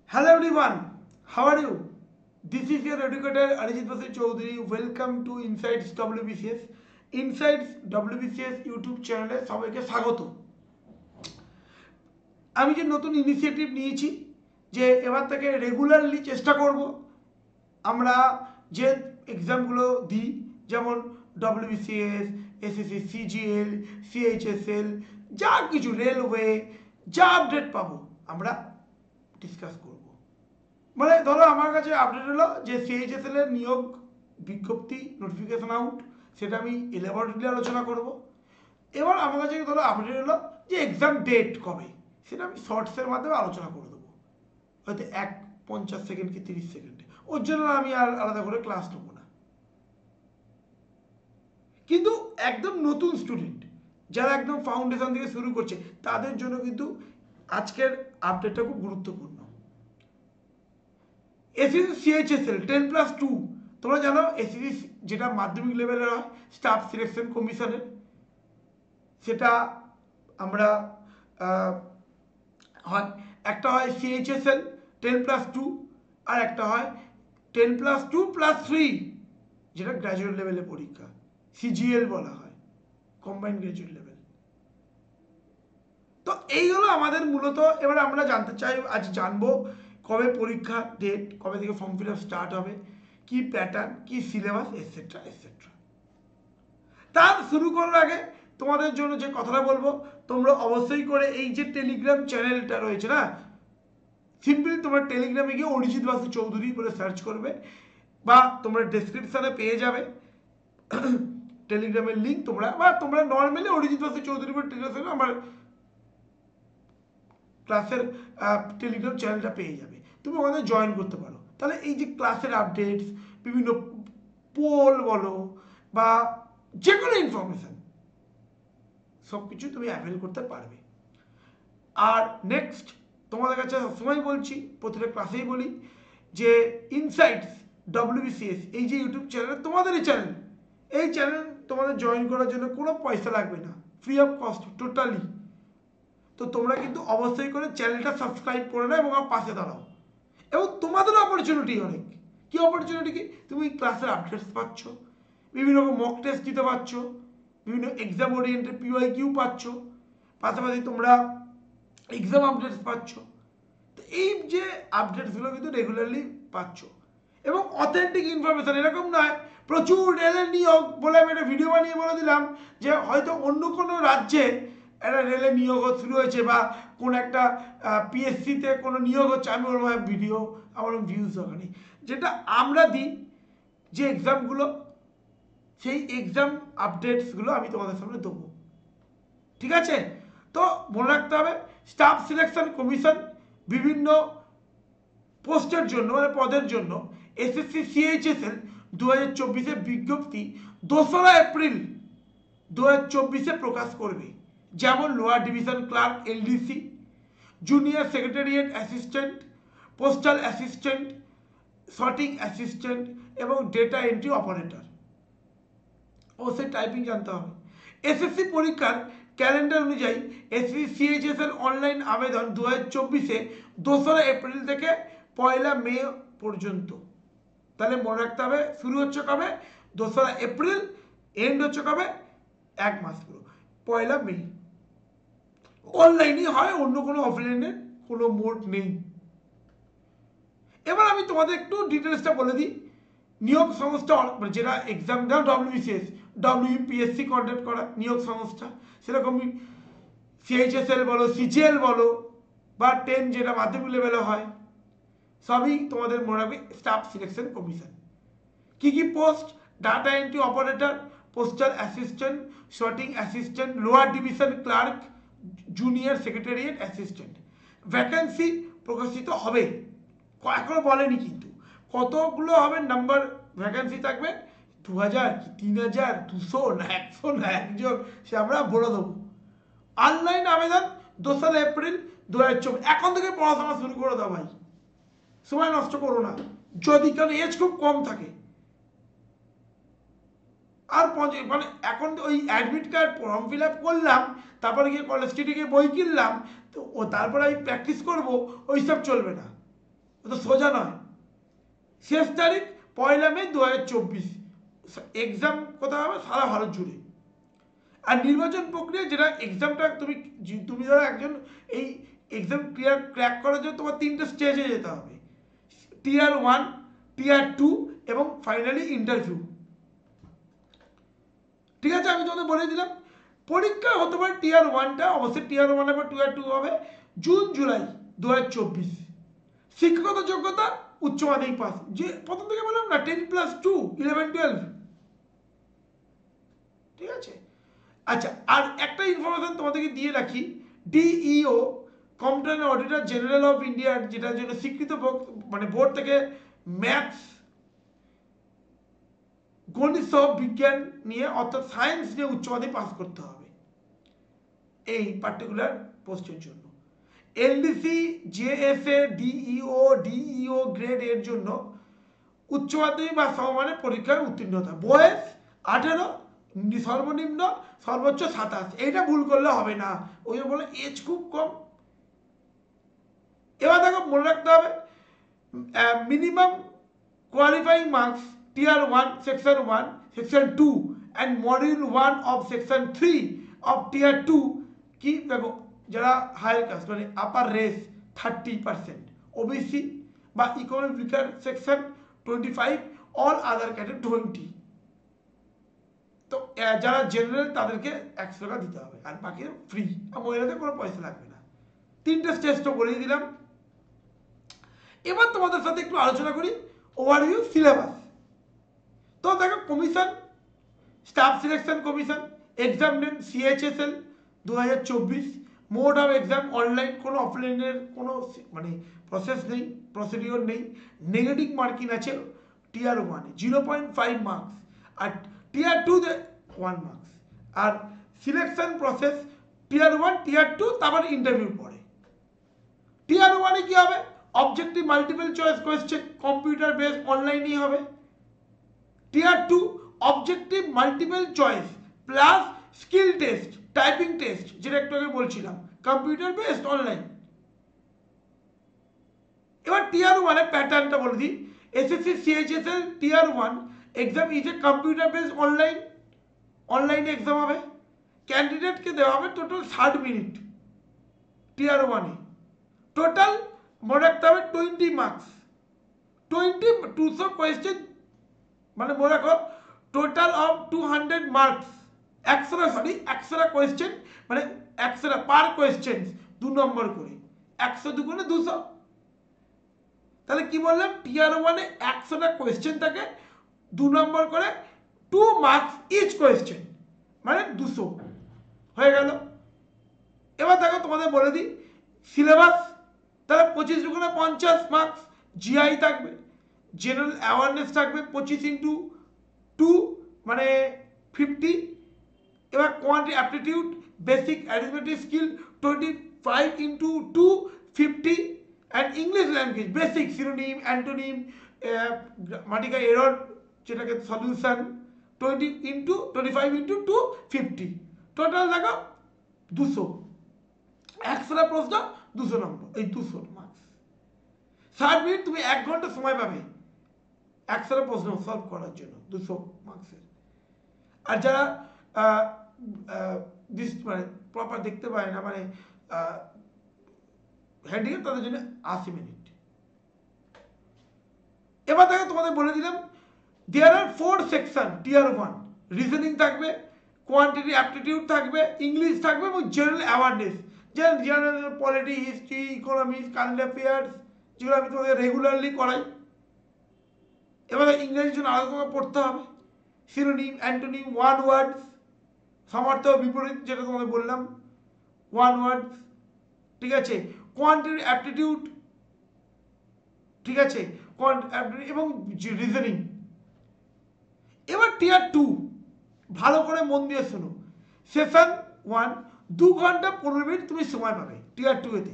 Hello everyone, how are you? This is your educator Arijit Basu Chaudhary. Welcome to Insights WBCS. Insights WBCS YouTube চ্যানেলে সবাইকে স্বাগত। আমি যে নতুন initiative নিয়েছি যে এবার থেকে রেগুলারলি চেষ্টা করব আমরা যে এক্সামগুলো দিই যেমন WBCS, SSC, CGL, CHSL, যা কিছু রেলওয়ে যা আপডেট পাবো আমরা ডিসকাস করব। মানে ধরো আমার কাছে আপডেট হলো যে CHSL এর নিয়োগ বিজ্ঞপ্তি নোটিফিকেশন আউট, সেটা আমি এলাবোরেটলি আলোচনা করব। এবার আমার কাছে ধরো আপডেট হলো যে এক্সাম ডেট কবে, সেটা আমি শর্টসের মাধ্যমে আলোচনা করে দেবো, হয়তো 50 সেকেন্ড কি 30 সেকেন্ডে। ওর জন্য আমি আর আলাদা করে ক্লাস নেবো না। কিন্তু একদম নতুন স্টুডেন্ট যারা একদম ফাউন্ডেশন থেকে শুরু করছে তাদের জন্য কিন্তু আজকের আপডেটটা খুব গুরুত্বপূর্ণ। এসএসসি সিএইচএসএল 10+2, তোমরা জানো এসএসসি যেটা মাধ্যমিক লেভেলের হয় স্টাফ সিলেকশন কমিশনের, সেটা আমরা হয় একটা হয় সিএইচএসএল 10+2 আর একটা হয় 10+2+3 যেটা গ্র্যাজুয়েট লেভেলের পরীক্ষা, সিজিএল বলা হয়, কম্বাইন্ড গ্র্যাজুয়েট লেভেল। তো এই হলো আমাদের মূলত। এবার আমরা জানতে চাই, আজ জানবো কবে পরীক্ষা ডেট, কবে থেকে ফর্ম ফিল আপ স্টার্ট হবে, কি প্যাটার্ন, কি সিলেবাস, এটসেট্রা এটসেট্রা। তার শুরু করার আগে তোমাদের জন্য যে কথাটা বলবো, তোমরা অবশ্যই করে এই যে টেলিগ্রাম চ্যানেলটা রয়েছে না, সিম্পলি তোমরা টেলিগ্রামে গিয়ে অরিজিৎ বাসু চৌধুরী বলে সার্চ করবে বা তোমরা ডেসক্রিপশনে পেয়ে যাবে টেলিগ্রামের লিঙ্ক, তোমরা নর্মালি অরিজিৎ বাসু চৌধুরী বলে টেলিগ্রামে আমার ক্লাসের টেলিগ্রাম চ্যানেলটা পেয়ে যাবে, তুমি ওখানে জয়েন করতে পারো। তাহলে এই যে ক্লাসের আপডেটস, বিভিন্ন পোল বলো বা যে কোনো ইনফরমেশান সব কিছু তুমি অ্যাভেল করতে পারবে। আর নেক্সট তোমাদের কাছে সবসময় বলছি, প্রতিটা ক্লাসেই বলি যে ইনসাইটস WBCS এই যে ইউটিউব চ্যানেল, তোমাদেরই চ্যানেল, এই চ্যানেল তোমাদের জয়েন করার জন্য কোনো পয়সা লাগবে না, ফ্রি অফ কস্ট টোটালি। তো তোমরা কিন্তু অবশ্যই করে চ্যানেলটা সাবস্ক্রাইব করে নাও এবং আমার পাশে দাঁড়াও। এবং তোমাদেরও অপরচুনিটি অনেক। কি অপরচুনিটি? কি তুমি ক্লাসের আপডেটস পাচ্ছ, বিভিন্ন রকম মক টেস্ট দিতে পারছ, বিভিন্ন এক্সাম ওরিয়েন্টেড PYQ পাচ্ছ, পাশাপাশি তোমরা এক্সাম আপডেটস পাচ্ছ। তো এই যে আপডেটসগুলো কিন্তু রেগুলারলি পাচ্ছ এবং অথেন্টিক ইনফরমেশন। এরকম নয় প্রচুর রেলের নিয়োগ বলে আমি একটা ভিডিও বানিয়ে বলে দিলাম যে হয়তো অন্য কোনো রাজ্যে একটা রেলের নিয়োগ শুরু হয়েছে বা কোন একটা PSCতে কোনো নিয়োগ হচ্ছে, আমি ওরকম ভিডিও আমার ভিউজ দরকার নেই। যেটা আমরা দিই যে এক্সামগুলো, সেই এক্সাম আপডেটসগুলো আমি তোমাদের সামনে দেবো, ঠিক আছে? তো মনে রাখতে হবে স্টাফ সিলেকশন কমিশন বিভিন্ন পোস্টের জন্য মানে পদের জন্য SSC CHSL 2024 বিজ্ঞপ্তি 2রা এপ্রিল 2024 প্রকাশ করবে। যেমন lower division clerk LDC, junior secretariat assistant, postal assistant, sorting assistant এবং ডেটা এন্ট্রি অপারেটর। অবশ্যই টাইপিং জানতে হবে। SSC পরীক্ষার ক্যালেন্ডার অনুযায়ী SSC CHSL অনলাইন আবেদন 2024 2রা এপ্রিল থেকে 1লা মে পর্যন্ত। তাহলে মনে রাখতে হবে শুরু হচ্ছে কবে, 2রা এপ্রিল, এন্ড হচ্ছে কবে, 1 মাস পুরো, 1লা মে। অনলাইনই হয়, অন্য কোনো অফলাইনের কোনো মোড নেই। এবার আমি তোমাদের একটু ডিটেলসটা বলে দিই। নিয়োগ সংস্থা যেটা এক্সাম দাও WBCS, WPSC কন্ডাক্ট করা নিয়োগ সংস্থা, সেরকমই CHSL বলো, CGL বলো বা 10 যেটা মাধ্যমিক লেভেলে হয়, সবই তোমাদের মনে রাখবে স্টাফ সিলেকশন কমিশন। কি কি post? Data entry operator, postal assistant, sorting assistant, lower division clerk, junior secretariat assistant. Vacancy প্রকাশিত হবে, এখনো বলেনি কিন্তু কতগুলো হবে, নাম্বার ভ্যাকেন্সি থাকবে 2000 কি 3000, 200 না 100 না 1 জন, সে আমরা বলে দেবো। অনলাইন আবেদন 2রা এপ্রিল 2024। এখন থেকে পড়াশোনা শুরু করে দাও ভাই, সময় নষ্ট করো না, যদি কারণ এজ খুব কম থাকে। আর মানে এখন ওই admit card form fill up করলাম, তারপরে গিয়ে কলেজ স্ট্রিটে গিয়ে বই কিনলাম, তো ও তারপরে আমি প্র্যাকটিস করবো, ওইসব চলবে না। তো সোজা নয়। শেষ তারিখ 1 মে 2024। এক্সাম কোথায় হবে? সারা ভারত জুড়ে। আর নির্বাচন প্রক্রিয়া যেটা এক্সামটা তুমি ধরো একজন এই এক্সাম ক্র্যাক করার জন্য তোমার 3টে স্টেজে যেতে হবে, টিয়ার 1, টিয়ার 2 এবং ফাইনালি ইন্টারভিউ। ঠিক আছে, আমি তোমাদের বলে দিলাম। পরীক্ষা হতে পারে টিয়ার 1টা অবশ্যই টিয়ার 1 এবং টিয়ার 2 হবে জুন জুলাই 2024। শিক্ষাগত যোগ্যতা উচ্চ মাধ্যমিক পাস, যে প্রথম থেকে বললাম না 10+2 11-12। ঠিক আছে। আচ্ছা, আর একটা ইনফরমেশন তোমাদেরকে দিয়ে রাখি, DEO computer auditor general of ইন্ডিয়ার যেটার জন্য স্বীকৃত মানে বোর্ড থেকে ম্যাথস, গণিত বিজ্ঞান নিয়ে অর্থাৎ সায়েন্স নিয়ে উচ্চ মাধ্যমিক পাস করতে হবে এই পার্টিকুলার পোস্টের জন্য। এলডিসি, জেএসএ, ডিইও গ্রেড এর জন্য উচ্চ মাধ্যমিক বা সমমানের পরীক্ষার উত্তীর্ণতা, বয়স 18, সর্বনিম্ন সর্বোচ্চ 27। এইটা ভুল করলে হবে না, ওই বলে এজ খুব কম। এবার দেখো মনে রাখতে হবে minimum qualifying marks tier 1 section 1 section 2 and module 1 of section 3 of tier 2 কি দেখো, যারা হায়ার কাস্ট মানে আপার রেস 30%, ওবিসি বা economic weaker section 25, all other category 20। তো যারা জেনারেল তাদেরকে 100 টাকা দিতে হবে, আর বাকি ফ্রি, আর মহিলাদের কোনো পয়সা লাগবে না। 3টে স্টেজ তো বলেই দিলাম। এবার তোমাদের সাথে একটু আলোচনা করি ওভারভিউ সিলেবাস। তো দেখো, commission, staff selection commission, exam name CHSL 2024, mode of exam online, কোনো অফলাইনের কোনো মানে প্রসেস নেই, প্রসিডিওর নেই। নেগেটিভ মার্কিং আছে টিয়ার 1 0.5 মার্কস, আর টিয়ার 2-তে 1 মার্কস। আর সিলেকশন প্রসেস টিয়ার 1, টিয়ার 2, তারপর ইন্টারভিউ পড়ে। টিয়ার 1-এ কি হবে? Objective multiple choice question, computer based অনলাইনই হবে। Tier 2 objective multiple choice plus skill test, typing test, যেটা একটু আগে বলছিলাম, কম্পিউটার বেসড অনলাইন। এবার টিয়ার 1 এর প্যাটার্নটা বলে দিই। SSC CHSL tier 1 exam is a computer based অনলাইনে এক্সাম হবে। ক্যান্ডিডেটকে দেওয়া হবে টোটাল 60 মিনিট টিয়ার 1-এ। টোটাল মনে রাখতে হবে 20 মার্কস, 200 কোয়েশ্চেন, মানে মনে রাখো টোটাল অফ 200 মার্কস, 100টা কোয়েশ্চেন, মানে 100টা পার কোয়েশ্চেন 2 নম্বর করে, 100 দুগুণে 200। তাহলে কি বললাম, টিয়ার 1-এ 100টা কোয়েশ্চেন থাকে, 2 নম্বর করে, 2 মার্কস ইচ কোয়েশ্চেন, মানে 200 হয়ে গেল। এবার দেখো তোমাদের বলে দিই সিলেবাস। তাহলে 25 দুগুণে 50 মার্কস, জিআই থাকবে, জেনারেল অ্যাওয়ারনেস থাকবে 25x2 মানে 50। এবার quanti aptitude, basic arithmetic skill 25x2 50, and English language basic synonym, antonym, grammatical error যেটাকে সলিউশন 25x2 50। টোটাল দেখো 200, 100টা প্রশ্ন 200 নম্বর, এই 200 মার্কস। 60 মিনিট তুমি 1 ঘন্টা সময় পাবে 100টা প্রশ্ন সলভ করার জন্য 200 মার্কসের। আর যারা মানে প্রপার দেখতে পায় না, মানে হ্যান্ডিক্যাপ, তাদের জন্য 80 মিনিট। এবার দেখো তোমাদের বলে দিলাম দেয়ার আর 4 সেকশন টিয়ার 1। রিজনিং থাকবে, কোয়ান্টিটি অ্যাপটিটিউড থাকবে, ইংলিশ থাকবে এবং general awareness, general polity, history, economics, current affairs, যেগুলো আমি তোমাদের রেগুলারলি করাই। এবারে ইংরেজির জন্য আলাদা পড়তে হবে, সিনোনিম, অ্যান্টোনিম, ওয়ান ওয়ার্ডস, সমার্থক বিপরীত যেটা তোমাদের বললাম, ওয়ান ওয়ার্ডস। ঠিক আছে, কোয়ান্টিটি অ্যাপটিটিউড, ঠিক আছে, এবং রিজনিং। এবার টিয়ার 2 ভালো করে মন দিয়ে শোনো। সেশন 1 2 ঘন্টা 15 মিনিট তুমি সময় পাবে টিয়ার 2-এতে।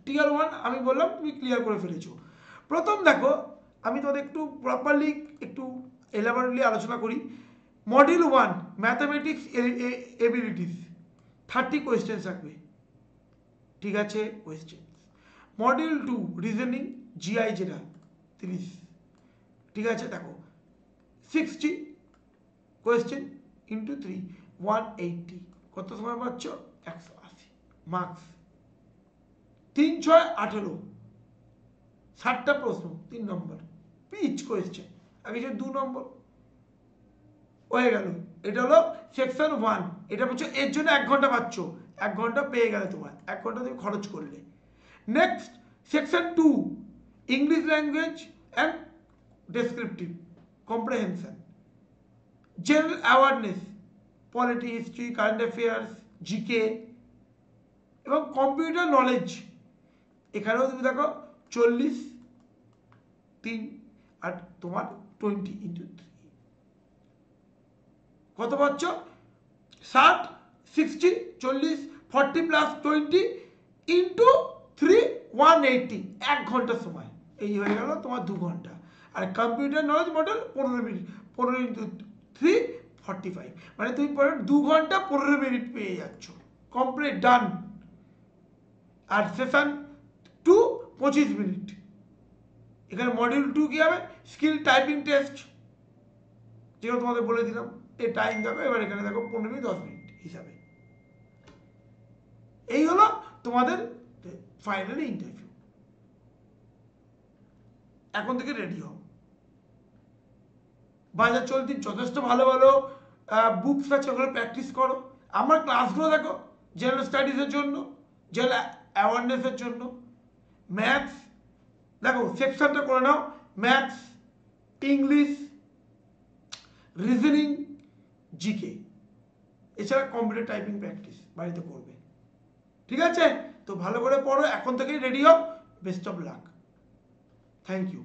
টিয়ার 1 আমি বললাম তুমি ক্লিয়ার করে ফেলেছো। প্রথম দেখো, আমি তোমাদের একটু প্রপারলি একটু এলাবোরেটলি আলোচনা করি। মডিউল 1 ম্যাথামেটিক্স এবিলিটিস 30 কোয়েশ্চেন থাকবে। ঠিক আছে, কোয়েশ্চেন। মডিউল 2 রিজনিং জিআই যেটা 30, ঠিক আছে। দেখো 60 কোয়েশ্চেন ইন্টু 3 180, কত সময় পাচ্ছ 180 মার্কস। 3 6 18, 60টা প্রশ্ন 3 নম্বর পিচ কোয়েশ্চেন, আগে যে 2 নম্বর হয়ে গেল। এটা হলো সেকশন 1, এটা বলছো এর জন্য 1 ঘন্টা পাচ্ছ, 1 ঘন্টা পেয়ে গেলে তোমার, 1 ঘন্টা তুমি খরচ করলে। Next section 2, English language and descriptive comprehension, general awareness, polity, history, current affairs, GK এবং কম্পিউটার নলেজ। এখানেও তুমি দেখো 40 3 আর তোমার 20 ইন্টু 3, কত পাচ্ছ 60 60 40 40 প্লাস 20 ইন্টু 3 180, 1 ঘন্টা সময়। এই হয়ে গেল তোমার 2 ঘন্টা। আর computer knowledge model 15 minute, 15 into 3 45, মানে তুমি 2 ঘন্টা 15 মিনিট পেয়ে যাচ্ছ, কমপ্লিট ডান। আর সেশন 2 25 মিনিট। এখানে মডিউল 2 কি হবে, স্কিল টাইপিং টেস্ট, যেটা তোমাদের বলে দিলাম। এই টাইম দেখো, এবার এখানে দেখো 15 মিনিট 10 মিনিট হিসাবে। এই হলো তোমাদের ফাইনাল ইন্টারভিউ। এখন থেকে রেডি হও। বাজার চলতি যথেষ্ট ভালো ভালো বুকস আছে, ওগুলো প্র্যাকটিস করো। আমার ক্লাসগুলো দেখো, জেনারেল স্টাডিজের জন্য, জেনারেল অ্যাওয়ারনেসের জন্য, ম্যাথস দেখো সেকশনটা করে নাও, ম্যাথস, ইংলিশ, রিজনিং, জিকে, এছাড়া কম্পিউটার টাইপিং প্র্যাকটিস বাড়িতে করবে, ঠিক আছে? তো ভালো করে পড়ো, এখন থেকেই রেডি হও। Best of luck, thank you.